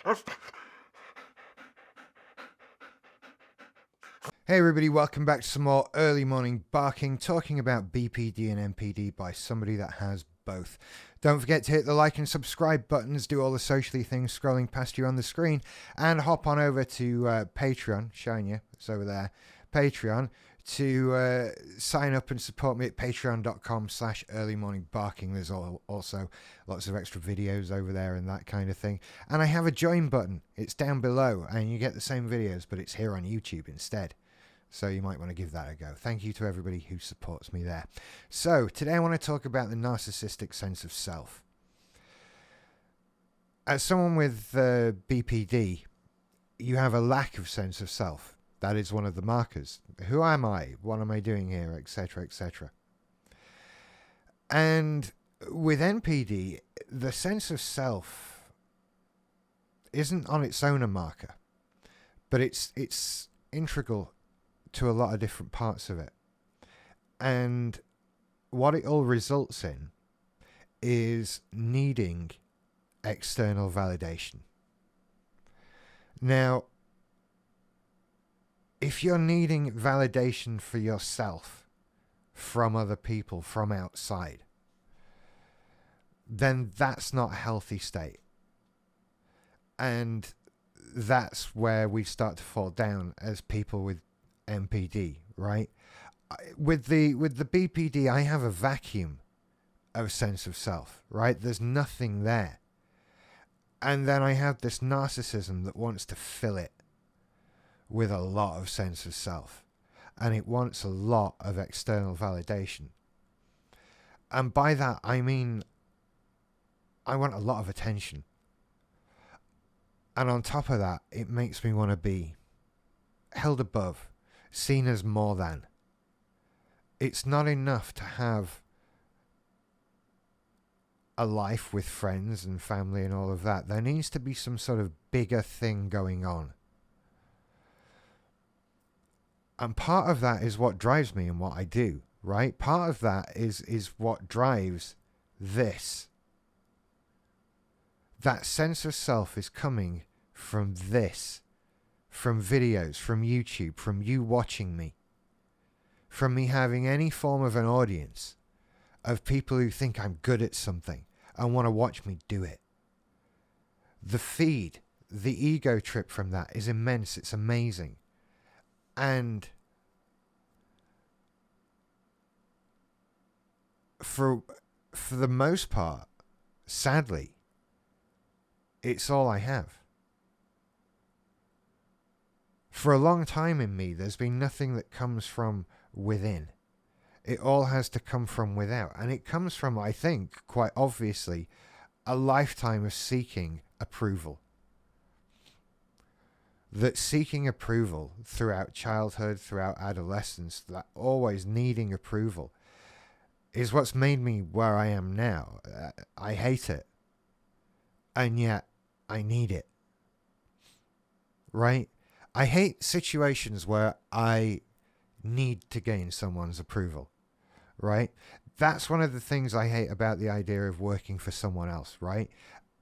Hey everybody, welcome back to some more early morning barking, talking about BPD and MPD by somebody that has both. Don't forget to hit the like and subscribe buttons, do all the socially things scrolling past you on the screen, and hop on over to Patreon, showing you, it's over there, Patreon, to sign up and support me at patreon.com/earlymorningbarking. There's also lots of extra videos over there and that kind of thing. And I have a join button. It's down below, and you get the same videos, but it's here on YouTube instead. So you might want to give that a go. Thank you to everybody who supports me there. So today I want to talk about the narcissistic sense of self. As someone with BPD, you have a lack of sense of self. That is one of the markers. Who am I? What am I doing here? Etc., etc. And with NPD, the sense of self isn't on its own a marker, but it's integral to a lot of different parts of it. And what it all results in is needing external validation. Now, if you're needing validation for yourself from other people, from outside, then that's not a healthy state. And that's where we start to fall down as people with MPD, right? With the BPD, I have a vacuum of sense of self, right? There's nothing there. And then I have this narcissism that wants to fill it with a lot of sense of self. And it wants a lot of external validation. And by that, I mean, I want a lot of attention. And on top of that, it makes me want to be held above, seen as more than. It's not enough to have a life with friends and family and all of that. There needs to be some sort of bigger thing going on. And part of that is what drives me and what I do, right? Part of that is what drives this. That sense of self is coming from this. From videos, from YouTube, from you watching me, from me having any form of an audience of people who think I'm good at something and want to watch me do it. The feed, the ego trip from that is immense. It's amazing. And for the most part, sadly, it's all I have. For a long time in me, there's been nothing that comes from within. It all has to come from without. And it comes from, I think, quite obviously, a lifetime of seeking approval. That seeking approval throughout childhood, throughout adolescence, that always needing approval, is what's made me where I am now. I hate it. And yet, I need it. Right? I hate situations where I need to gain someone's approval, right? That's one of the things I hate about the idea of working for someone else, right?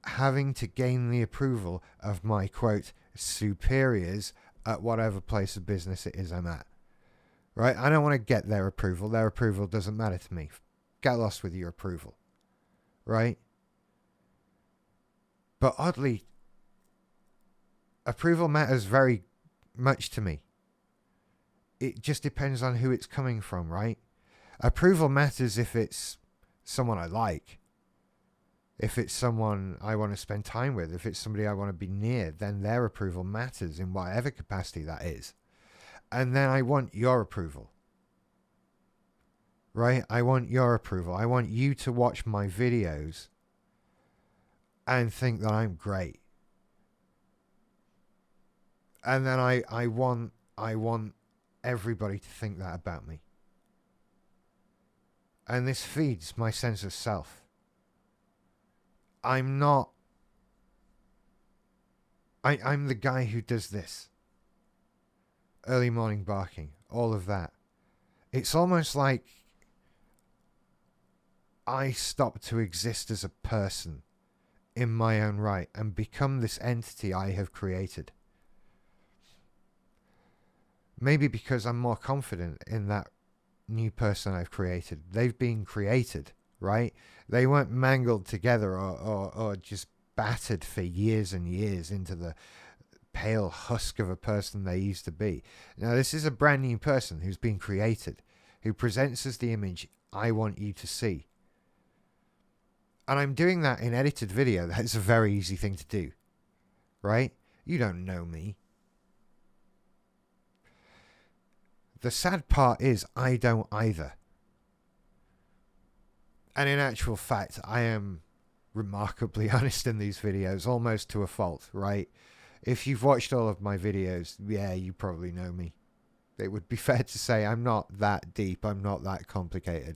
Having to gain the approval of my, quote, superiors at whatever place of business it is I'm at, right? I don't want to get their approval. Their approval doesn't matter to me. Get lost with your approval, right? But oddly, approval matters very much to me. It just depends on who it's coming from, right? Approval matters if it's someone I like. If it's someone I want to spend time with, if it's somebody I want to be near, then their approval matters in whatever capacity that is. And then I want your approval. Right? I want your approval. I want you to watch my videos and think that I'm great. And then I want everybody to think that about me. And this feeds my sense of self. I'm the guy who does this. Early morning barking, all of that. It's almost like I stopped to exist as a person in my own right and become this entity I have created. Maybe because I'm more confident in that new person I've created. They've been created, right? They weren't mangled together or just battered for years and years into the pale husk of a person they used to be. Now, this is a brand new person who's been created, who presents as the image I want you to see. And I'm doing that in edited video. That's a very easy thing to do, right? You don't know me. The sad part is I don't either. And in actual fact, I am remarkably honest in these videos, almost to a fault, right? If you've watched all of my videos, yeah, you probably know me. It would be fair to say I'm not that deep. I'm not that complicated.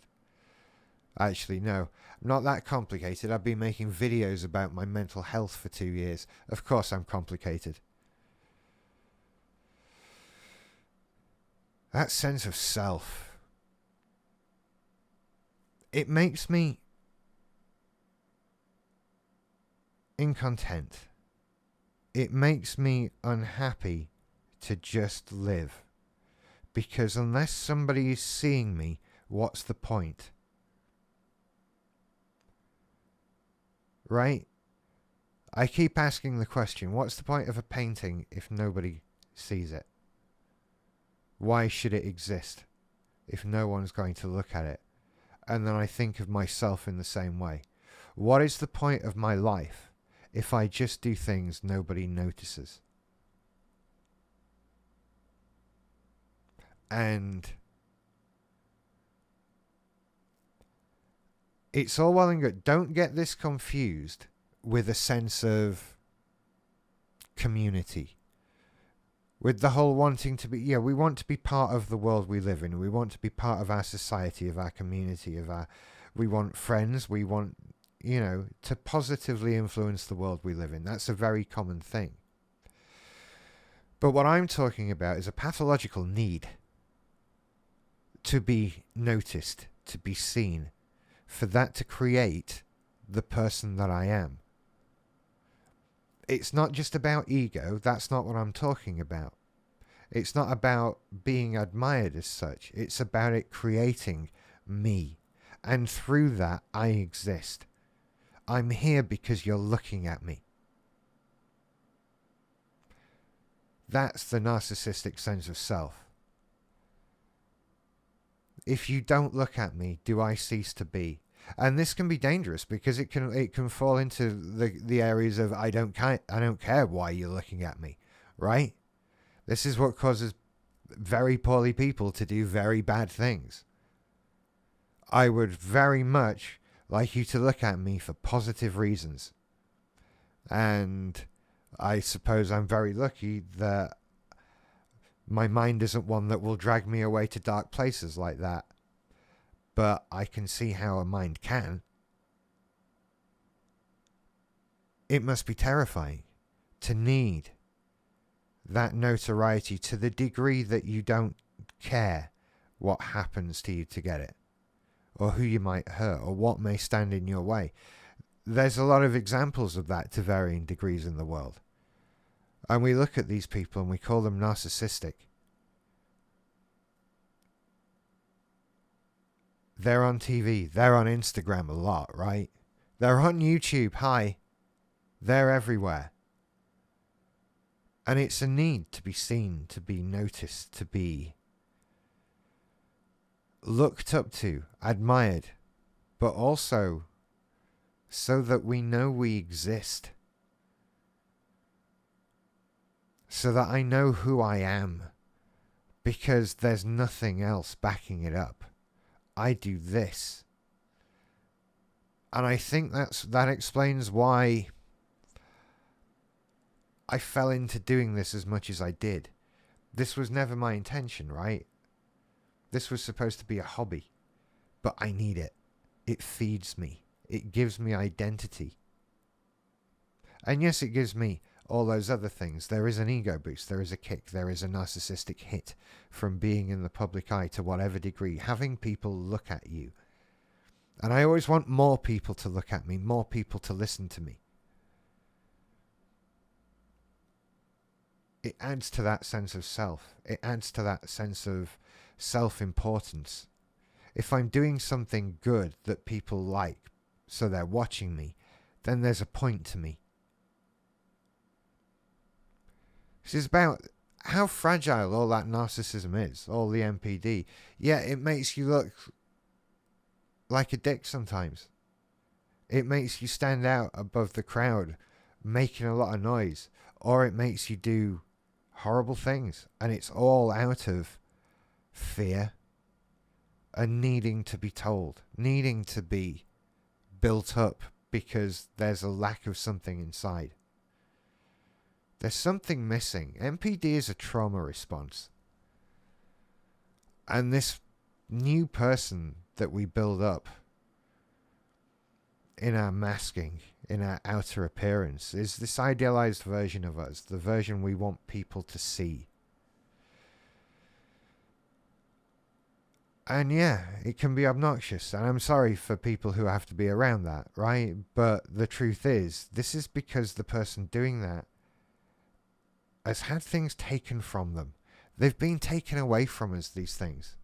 Actually, no, I'm not that complicated. I've been making videos about my mental health for 2 years. Of course I'm complicated. That sense of self, it makes me incontent. It makes me unhappy to just live. Because unless somebody is seeing me, what's the point? Right? I keep asking the question, what's the point of a painting if nobody sees it? Why should it exist if no one's going to look at it? And then I think of myself in the same way. What is the point of my life if I just do things nobody notices? And it's all well and good. Don't get this confused with a sense of community. With the whole wanting to be, yeah, we want to be part of the world we live in. We want to be part of our society, of our community, we want friends. We want, to positively influence the world we live in. That's a very common thing. But what I'm talking about is a pathological need to be noticed, to be seen, for that to create the person that I am. It's not just about ego. That's not what I'm talking about. It's not about being admired as such. It's about it creating me. And through that, I exist. I'm here because you're looking at me. That's the narcissistic sense of self. If you don't look at me, do I cease to be? And this can be dangerous because it can fall into the areas of I don't care why you're looking at me, right? This is what causes very poorly people to do very bad things. I would very much like you to look at me for positive reasons. And I suppose I'm very lucky that my mind isn't one that will drag me away to dark places like that. But I can see how a mind can. It must be terrifying to need that notoriety to the degree that you don't care what happens to you to get it, or who you might hurt, or what may stand in your way. There's a lot of examples of that to varying degrees in the world. And we look at these people and we call them narcissistic. They're on TV. They're on Instagram a lot, right? They're on YouTube. Hi. They're everywhere. And it's a need to be seen, to be noticed, to be looked up to, admired, but also so that we know we exist. So that I know who I am, because there's nothing else backing it up. I do this. And I think that explains why I fell into doing this as much as I did. This was never my intention, right? This was supposed to be a hobby. But I need it. It feeds me. It gives me identity. And yes, it gives me all those other things. There is an ego boost. There is a kick. There is a narcissistic hit from being in the public eye to whatever degree. Having people look at you. And I always want more people to look at me. More people to listen to me. it adds to that sense of self. It adds to that sense of self-importance. If I'm doing something good that people like, so they're watching me, then there's a point to me. This is about how fragile all that narcissism is, all the NPD. Yeah, it makes you look like a dick sometimes. It makes you stand out above the crowd, making a lot of noise. Or it makes you do horrible things. And it's all out of fear and needing to be told, needing to be built up because there's a lack of something inside. There's something missing. NPD is a trauma response. And this new person that we build up in our masking, in our outer appearance, is this idealized version of us, the version we want people to see. And yeah, it can be obnoxious, and I'm sorry for people who have to be around that, right? But the truth is, this is because the person doing that has had things taken from them. They've been taken away from us, these things.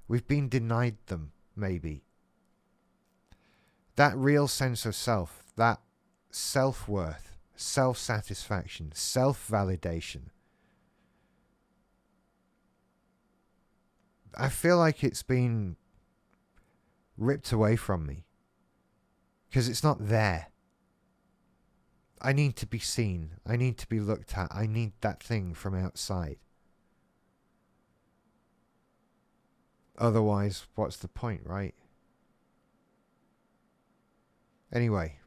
We've been denied them, maybe. That real sense of self, that self-worth, self-satisfaction, self-validation. I feel like it's been ripped away from me because it's not there. I need to be seen. I need to be looked at. I need that thing from outside. Otherwise, what's the point, right? Anyway,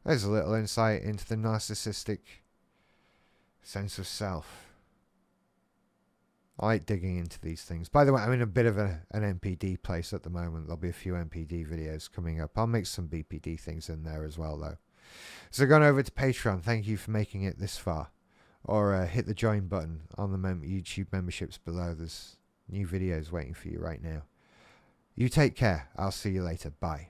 there's a little insight into the narcissistic sense of self. I like digging into these things. By the way, I'm in a bit of an NPD place at the moment. There'll be a few NPD videos coming up. I'll make some BPD things in there as well, though. So go on over to Patreon. Thank you for making it this far. Or hit the join button on the YouTube memberships below. There's new videos waiting for you right now. You take care. I'll see you later. Bye.